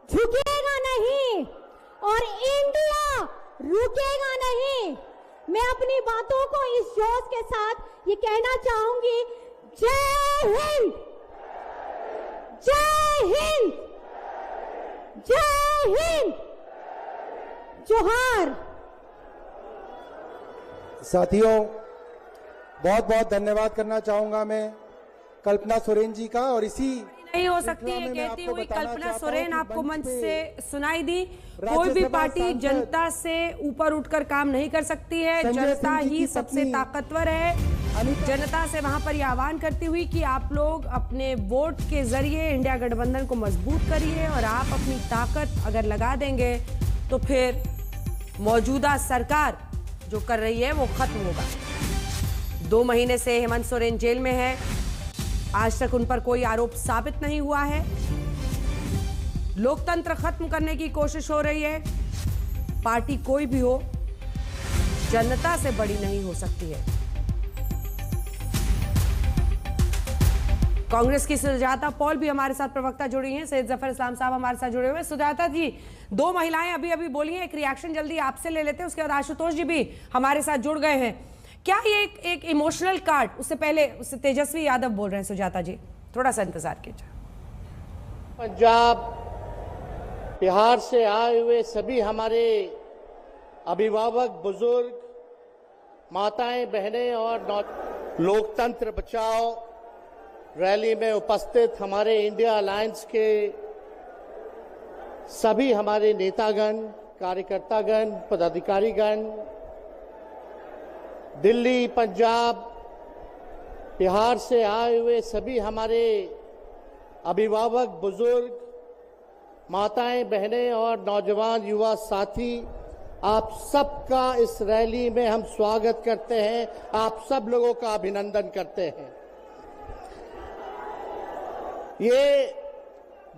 झुकेगा नहीं और इंडिया रुकेगा नहीं। मैं अपनी बातों को इस जोश के साथ ये कहना चाहूंगी, जय हिंद, जय हिंद, जय हिंद, जोहार। साथियों, बहुत बहुत धन्यवाद करना चाहूंगा मैं कल्पना सोरेन जी का। और इसी नहीं हो सकती है कहती हुई कल्पना सोरेन आपको मंच से सुनाई दी। कोई भी पार्टी जनता से ऊपर उठकर काम नहीं कर सकती है, जनता ही सबसे ताकतवर है। जनता से वहां पर यह आह्वान करती हुई कि आप लोग अपने वोट के जरिए इंडिया गठबंधन को मजबूत करिए और आप अपनी ताकत अगर लगा देंगे तो फिर मौजूदा सरकार जो कर रही है वो खत्म होगा। 2 महीने से हेमंत सोरेन जेल में है, आज तक उन पर कोई आरोप साबित नहीं हुआ है। लोकतंत्र खत्म करने की कोशिश हो रही है। पार्टी कोई भी हो, जनता से बड़ी नहीं हो सकती है। कांग्रेस की सुजाता पॉल भी हमारे साथ प्रवक्ता जुड़ी हैं, सैयद जफर इस्लाम साहब हमारे साथ जुड़े हुए हैं। सुजाता जी, 2 महिलाएं अभी बोली हैं, एक रिएक्शन जल्दी आपसे ले लेते हैं, उसके बाद आशुतोष जी भी हमारे साथ जुड़ गए हैं। क्या ये एक इमोशनल कार्ड? उससे पहले उससे तेजस्वी यादव बोल रहे हैं। सुजाता जी, थोड़ा सा इंतजार कीजिए। पंजाब, बिहार से आए हुए सभी हमारे अभिभावक, बुजुर्ग, माताएं, बहनें और लोकतंत्र बचाओ रैली में उपस्थित हमारे इंडिया अलायंस के सभी हमारे नेतागण, कार्यकर्तागण, पदाधिकारीगण, दिल्ली, पंजाब, बिहार से आए हुए सभी हमारे अभिभावक, बुजुर्ग, माताएं, बहनें और नौजवान युवा साथी, आप सबका इस रैली में हम स्वागत करते हैं। आप सब लोगों का अभिनंदन करते हैं। ये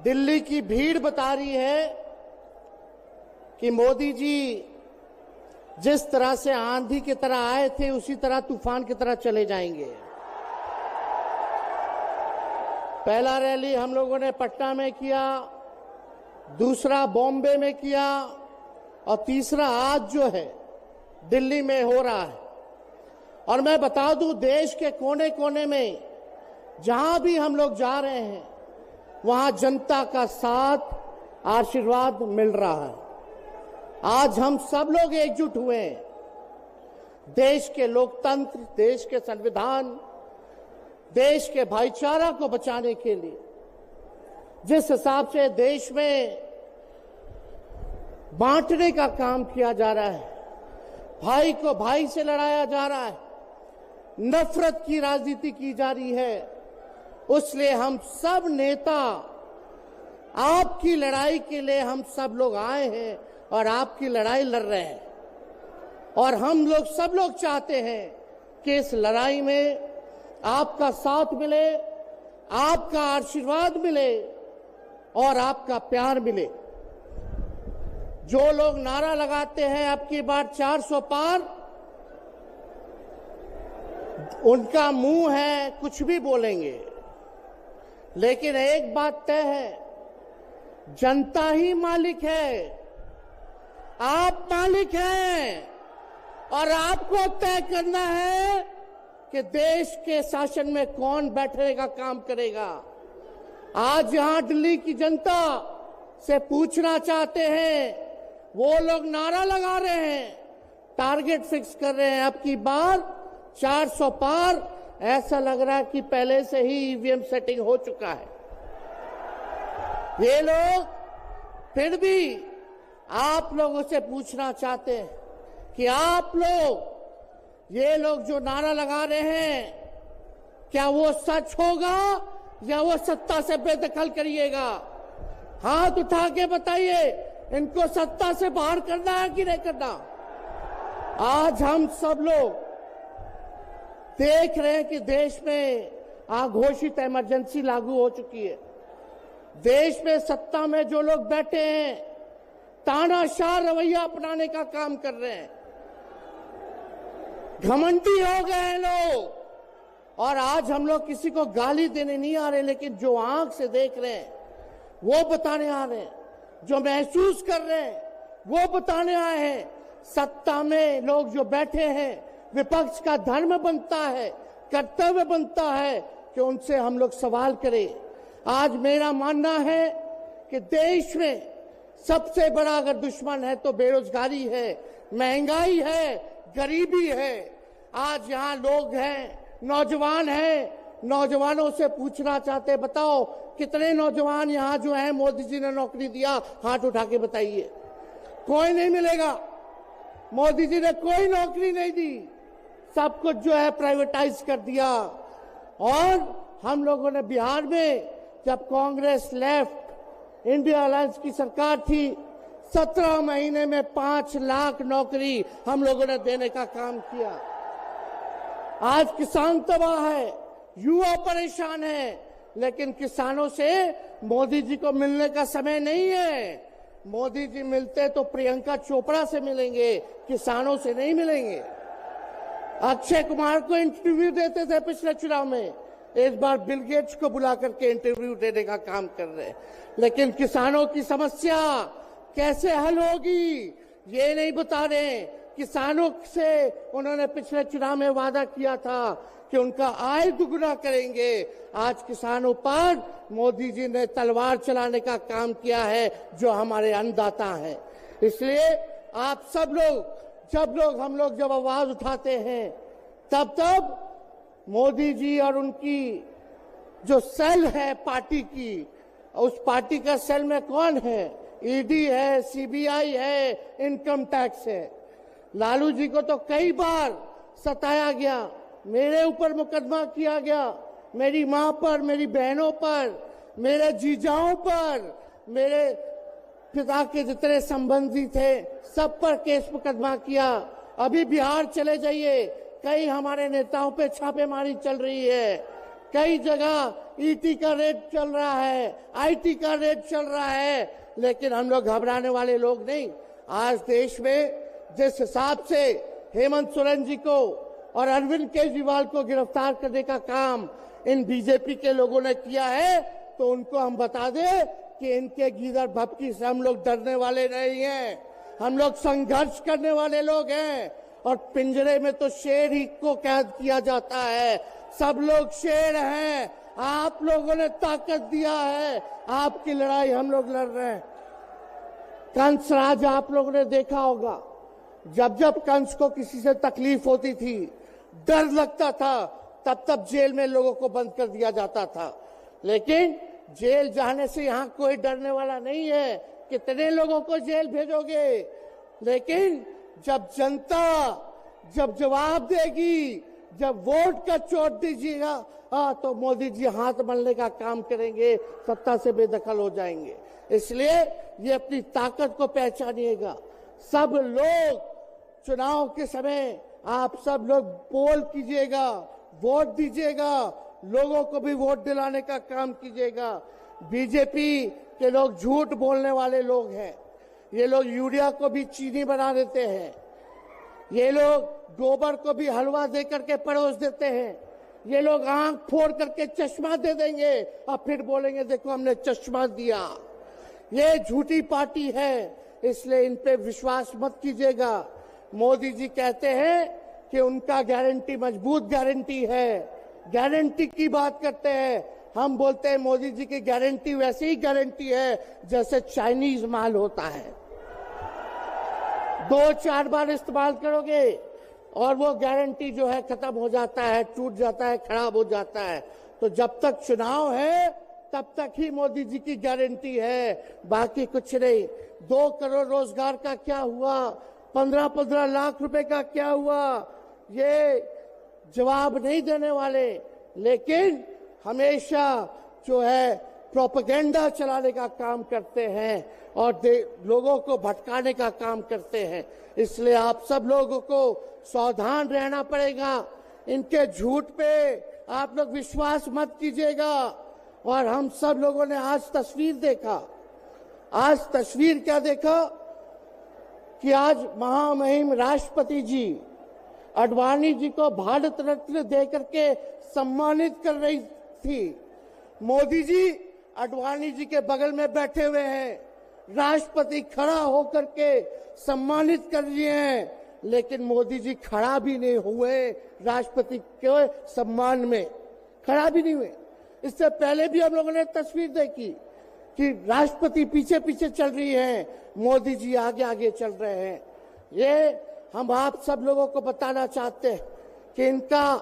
दिल्ली की भीड़ बता रही है कि मोदी जी जिस तरह से आंधी की तरह आए थे उसी तरह तूफान की तरह चले जाएंगे। पहला रैली हम लोगों ने पटना में किया, दूसरा बॉम्बे में किया और तीसरा आज जो है दिल्ली में हो रहा है। और मैं बता दूं, देश के कोने कोने में जहां भी हम लोग जा रहे हैं वहां जनता का साथ, आशीर्वाद मिल रहा है। आज हम सब लोग एकजुट हुए हैं देश के लोकतंत्र, देश के संविधान, देश के भाईचारा को बचाने के लिए। जिस हिसाब से देश में बांटने का काम किया जा रहा है, भाई को भाई से लड़ाया जा रहा है, नफरत की राजनीति की जा रही है, उसलिए हम सब नेता आपकी लड़ाई के लिए हम सब लोग आए हैं और आपकी लड़ाई लड़ रहे हैं। और हम लोग सब लोग चाहते हैं कि इस लड़ाई में आपका साथ मिले, आपका आशीर्वाद मिले और आपका प्यार मिले। जो लोग नारा लगाते हैं अब की बार 400 पार, उनका मुंह है, कुछ भी बोलेंगे, लेकिन एक बात तय है, जनता ही मालिक है, आप मालिक हैं और आपको तय करना है कि देश के शासन में कौन बैठने का काम करेगा। आज यहां दिल्ली की जनता से पूछना चाहते हैं, वो लोग नारा लगा रहे हैं, टारगेट फिक्स कर रहे हैं अब की बार 400 पार। ऐसा लग रहा है कि पहले से ही ईवीएम सेटिंग हो चुका है। ये लोग फिर भी आप लोगों से पूछना चाहते हैं कि आप लोग, ये लोग जो नारा लगा रहे हैं, क्या वो सच होगा या वो सत्ता से बेदखल करिएगा? हाथ उठा के बताइए, इनको सत्ता से बाहर करना है कि नहीं करना? आज हम सब लोग देख रहे हैं कि देश में अघोषित इमरजेंसी लागू हो चुकी है। देश में सत्ता में जो लोग बैठे हैं तानाशाह रवैया अपनाने का काम कर रहे हैं, घमंडी हो गए हैं लोग। और आज हम लोग किसी को गाली देने नहीं आ रहे, लेकिन जो आंख से देख रहे हैं वो बताने आ रहे हैं। जो महसूस कर रहे हैं वो बताने आए हैं। सत्ता में लोग जो बैठे हैं, विपक्ष का धर्म बनता है, कर्तव्य बनता है कि उनसे हम लोग सवाल करें। आज मेरा मानना है कि देश में सबसे बड़ा अगर दुश्मन है तो बेरोजगारी है, महंगाई है, गरीबी है। आज यहाँ लोग हैं, नौजवान हैं, नौजवानों से पूछना चाहते, बताओ कितने नौजवान यहाँ जो हैं मोदी जी ने नौकरी दिया, हाथ उठा के बताइए। कोई नहीं मिलेगा। मोदी जी ने कोई नौकरी नहीं दी, सब कुछ जो है प्राइवेटाइज कर दिया। और हम लोगों ने बिहार में जब कांग्रेस लेफ्ट इंडिया अलायंस की सरकार थी, 17 महीने में 5 लाख नौकरी हम लोगों ने देने का काम किया। आज किसान तबाह है, युवा परेशान है, लेकिन किसानों से मोदी जी को मिलने का समय नहीं है। मोदी जी मिलते तो प्रियंका चोपड़ा से मिलेंगे, किसानों से नहीं मिलेंगे। अक्षय कुमार को इंटरव्यू देते थे पिछले चुनाव में, इस बार बिल गेट्स को बुला करके इंटरव्यू देने का काम कर रहे हैं। लेकिन किसानों की समस्या कैसे हल होगी ये नहीं बता रहे। किसानों से उन्होंने पिछले चुनाव में वादा किया था कि उनका आय दुगुना करेंगे। आज किसानों पर मोदी जी ने तलवार चलाने का काम किया है, जो हमारे अन्नदाता हैं। इसलिए आप सब लोग हम लोग जब आवाज उठाते हैं, तब मोदी जी और उनकी जो सेल है पार्टी की, उस पार्टी का सेल में कौन है? ईडी है, सीबीआई है, इनकम टैक्स है। लालू जी को तो कई बार सताया गया, मेरे ऊपर मुकदमा किया गया, मेरी मां पर, मेरी बहनों पर, मेरे जीजाओं पर, मेरे पिता के जितने संबंधी थे सब पर केस मुकदमा किया। अभी बिहार चले जाइए, कई हमारे नेताओं पे छापेमारी चल रही है, कई जगह ईटी का रेड चल रहा है, आईटी का रेड चल रहा है, लेकिन हम लोग घबराने वाले लोग नहीं। आज देश में जिस हिसाब से हेमंत सोरेन जी को और अरविंद केजरीवाल को गिरफ्तार करने का काम इन बीजेपी के लोगों ने किया है, तो उनको हम बता दें कि इनके गीदड़ भपकी से हम लोग डरने वाले नहीं हैं। हम लोग संघर्ष करने वाले लोग हैं। और पिंजरे में तो शेर ही को कैद किया जाता है, सब लोग शेर हैं। आप लोगों ने ताकत दिया है, आपकी लड़ाई हम लोग लड़ रहे हैं। कंस राज आप लोगों ने देखा होगा, जब कंस को किसी से तकलीफ होती थी, डर लगता था, तब जेल में लोगों को बंद कर दिया जाता था। लेकिन जेल जाने से यहाँ कोई डरने वाला नहीं है। कितने लोगों को जेल भेजोगे? लेकिन जब जनता जब जवाब देगी, जब वोट का चोट दीजिएगा, तो मोदी जी हाथ मलने का काम करेंगे, सत्ता से बेदखल हो जाएंगे। इसलिए ये अपनी ताकत को पहचानिएगा। सब लोग चुनाव के समय आप सब लोग पोल कीजिएगा, वोट दीजिएगा, लोगों को भी वोट दिलाने का काम कीजिएगा। बीजेपी के लोग झूठ बोलने वाले लोग हैं। ये लोग यूरिया को भी चीनी बना देते हैं, ये लोग गोबर को भी हलवा दे करके परोस देते हैं, ये लोग आंख फोड़ करके चश्मा दे देंगे और फिर बोलेंगे देखो हमने चश्मा दिया। ये झूठी पार्टी है, इसलिए इन पे विश्वास मत कीजिएगा। मोदी जी कहते हैं कि उनका गारंटी मजबूत गारंटी है, गारंटी की बात करते हैं। हम बोलते हैं मोदी जी की गारंटी वैसे ही गारंटी है जैसे चाइनीज माल होता है, 2-4 बार इस्तेमाल करोगे और वो गारंटी जो है खत्म हो जाता है, टूट जाता है, खराब हो जाता है। तो जब तक चुनाव है तब तक ही मोदी जी की गारंटी है, बाकी कुछ नहीं। 2 करोड़ रोजगार का क्या हुआ, 15-15 लाख रुपए का क्या हुआ, ये जवाब नहीं देने वाले। लेकिन हमेशा जो है प्रोपेगेंडा चलाने का काम करते हैं और लोगों को भटकाने का काम करते हैं। इसलिए आप सब लोगों को सावधान रहना पड़ेगा। इनके झूठ पे आप लोग विश्वास मत कीजिएगा। और हम सब लोगों ने आज तस्वीर देखा, आज तस्वीर क्या देखा कि आज महामहिम राष्ट्रपति जी आडवाणी जी को भारत रत्न देकर के सम्मानित कर रही थी। मोदी जी आडवाणी जी के बगल में बैठे हुए हैं, राष्ट्रपति खड़ा होकर के सम्मानित कर दिए हैं, लेकिन मोदी जी खड़ा भी नहीं हुए राष्ट्रपति के सम्मान में, खड़ा भी नहीं हुए। इससे पहले भी हम लोगों ने तस्वीर देखी कि राष्ट्रपति पीछे पीछे चल रही है, मोदी जी आगे आगे चल रहे हैं। ये हम आप सब लोगों को बताना चाहते हैं कि इनका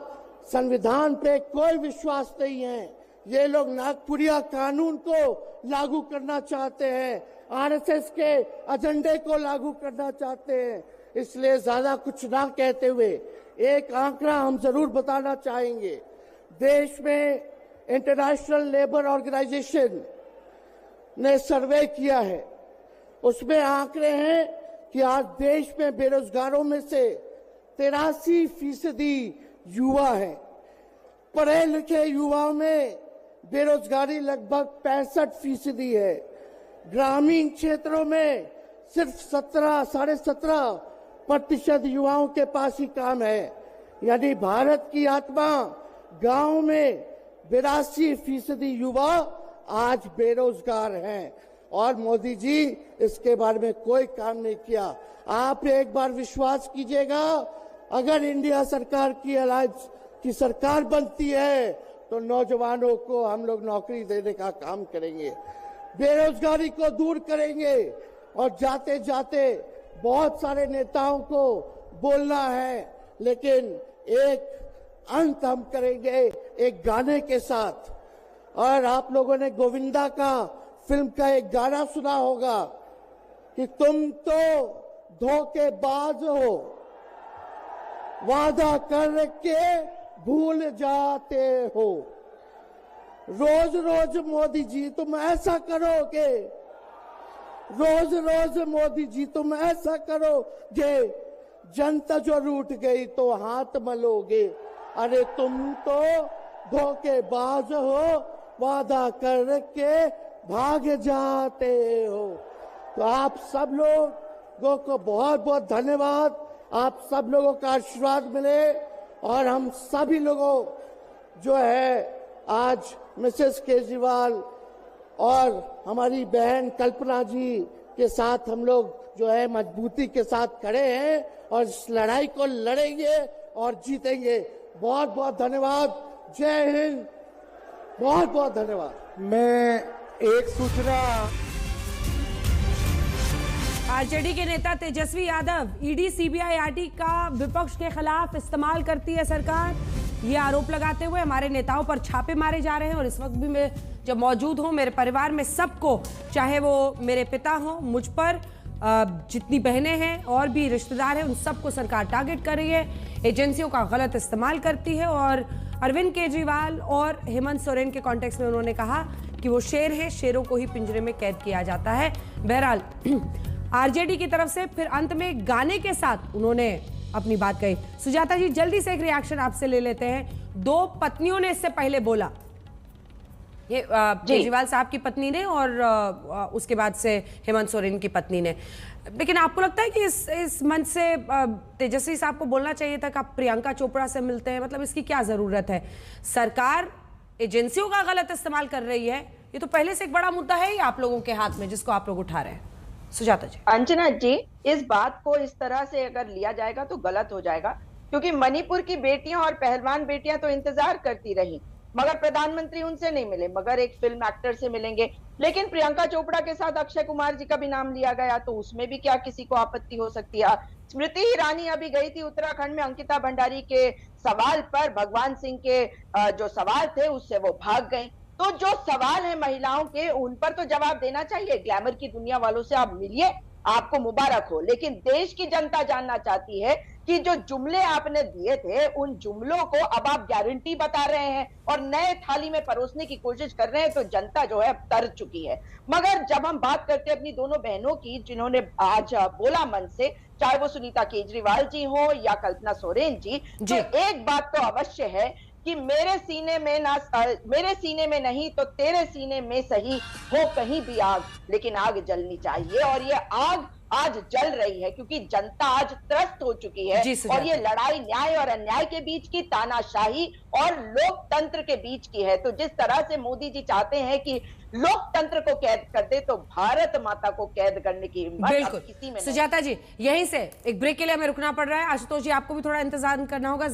संविधान पे कोई विश्वास नहीं है। ये लोग नागपुरिया कानून को लागू करना चाहते हैं, आरएसएस के एजेंडे को लागू करना चाहते हैं। इसलिए ज्यादा कुछ ना कहते हुए एक आंकड़ा हम जरूर बताना चाहेंगे। देश में इंटरनेशनल लेबर ऑर्गेनाइजेशन ने सर्वे किया है, उसमें आंकड़े हैं कि आज देश में बेरोजगारों में से 83% युवा हैं। पढ़े लिखे युवाओं में बेरोजगारी लगभग 65% है। ग्रामीण क्षेत्रों में सिर्फ 17.5% युवाओं के पास ही काम है। यानी भारत की आत्मा गांव में 82% युवा आज बेरोजगार हैं और मोदी जी इसके बारे में कोई काम नहीं किया। आप एक बार विश्वास कीजिएगा, अगर इंडिया सरकार की अलायंस की सरकार बनती है तो नौजवानों को हम लोग नौकरी देने का काम करेंगे, बेरोजगारी को दूर करेंगे। और जाते जाते बहुत सारे नेताओं को बोलना है, लेकिन एक अंत हम करेंगे एक गाने के साथ। और आप लोगों ने गोविंदा का फिल्म का एक गाना सुना होगा कि तुम तो धोखेबाज हो, वादा करके भूल जाते हो। रोज रोज मोदी जी तुम ऐसा करोगे, रोज रोज मोदी जी तुम ऐसा करोगे, जनता जो रूठ गई तो हाथ मलोगे। अरे तुम तो धोखेबाज हो, वादा करके भाग जाते हो। तो आप सब लोगों को बहुत बहुत धन्यवाद, आप सब लोगों का आशीर्वाद मिले और हम सभी लोगों जो है आज मिसेस केजरीवाल और हमारी बहन कल्पना जी के साथ हम लोग जो है मजबूती के साथ खड़े हैं और इस लड़ाई को लड़ेंगे और जीतेंगे। बहुत बहुत धन्यवाद, जय हिंद, बहुत बहुत धन्यवाद। मैं एक सूचना, आरजेडी के नेता Tejashwi Yadav, ED CBI RT का विपक्ष के खिलाफ इस्तेमाल करती है सरकार, ये आरोप लगाते हुए हमारे नेताओं पर छापे मारे जा रहे हैं। और इस वक्त भी मैं जब मौजूद हूं, मेरे परिवार में सबको, चाहे वो मेरे पिता हों, मुझ पर जितनी बहनें हैं और भी रिश्तेदार हैं, उन सबको सरकार टारगेट कर रही है, एजेंसियों का गलत इस्तेमाल करती है। और अरविंद केजरीवाल और हेमंत सोरेन के कॉन्टेक्स्ट में उन्होंने कहा कि वो शेर हैं, शेरों को ही पिंजरे में कैद किया जाता है। बहरहाल आरजेडी की तरफ से फिर अंत में गाने के साथ उन्होंने अपनी बात कही। सुजाता जी, जल्दी से एक रिएक्शन आपसे ले लेते हैं। 2 पत्नियों ने इससे पहले बोला, ये केजरीवाल साहब की पत्नी ने और उसके बाद से हेमंत सोरेन की पत्नी ने। लेकिन आपको लगता है कि इस मंच से तेजस्वी साहब को बोलना चाहिए था कि आप प्रियंका चोपड़ा से मिलते हैं? मतलब इसकी क्या जरूरत है? सरकार एजेंसियों का गलत इस्तेमाल कर रही है, ये तो पहले से एक बड़ा मुद्दा है ही आप लोगों के हाथ में, जिसको आप लोग उठा रहे हैं। सुजाता जी। अंजना जी, इस बात को इस तरह से अगर लिया जाएगा तो गलत हो जाएगा, क्योंकि मणिपुर की बेटियां और पहलवान बेटियां तो इंतजार करती रही, मगर प्रधानमंत्री उनसे नहीं मिले, मगर एक फिल्म एक्टर से मिलेंगे। लेकिन प्रियंका चोपड़ा के साथ अक्षय कुमार जी का भी नाम लिया गया, तो उसमें भी क्या किसी को आपत्ति हो सकती है? स्मृति ईरानी अभी गई थी उत्तराखंड में, अंकिता भंडारी के सवाल पर, भगवान सिंह के जो सवाल थे उससे वो भाग गए। तो जो सवाल है महिलाओं के, उन पर तो जवाब देना चाहिए। ग्लैमर की दुनिया वालों से आप मिलिए, आपको मुबारक हो। लेकिन देश की जनता जानना चाहती है कि जो जुमले आपने दिए थे, उन जुमलों को अब आप गारंटी बता रहे हैं और नए थाली में परोसने की कोशिश कर रहे हैं, तो जनता जो है अब तर चुकी है। मगर जब हम बात करते हैं अपनी दोनों बहनों की, जिन्होंने आज बोला मन से, चाहे वो सुनीता केजरीवाल जी हो या कल्पना सोरेन जी, तो एक बात तो अवश्य है कि मेरे सीने में नहीं तो तेरे सीने में सही हो कहीं भी आग, लेकिन आग जलनी चाहिए। और ये आग आज जल रही है क्योंकि जनता आज त्रस्त हो चुकी है। और ये लड़ाई न्याय और अन्याय के बीच की, तानाशाही और लोकतंत्र के बीच की है। तो जिस तरह से मोदी जी चाहते हैं कि लोकतंत्र को कैद कर दे, तो भारत माता को कैद करने की हिम्मत अब किसी में नहीं। सुजाता जी, यहीं से एक ब्रेक के लिए हमें रुकना पड़ रहा है। आशुतोष जी, आपको भी थोड़ा इंतजार करना होगा।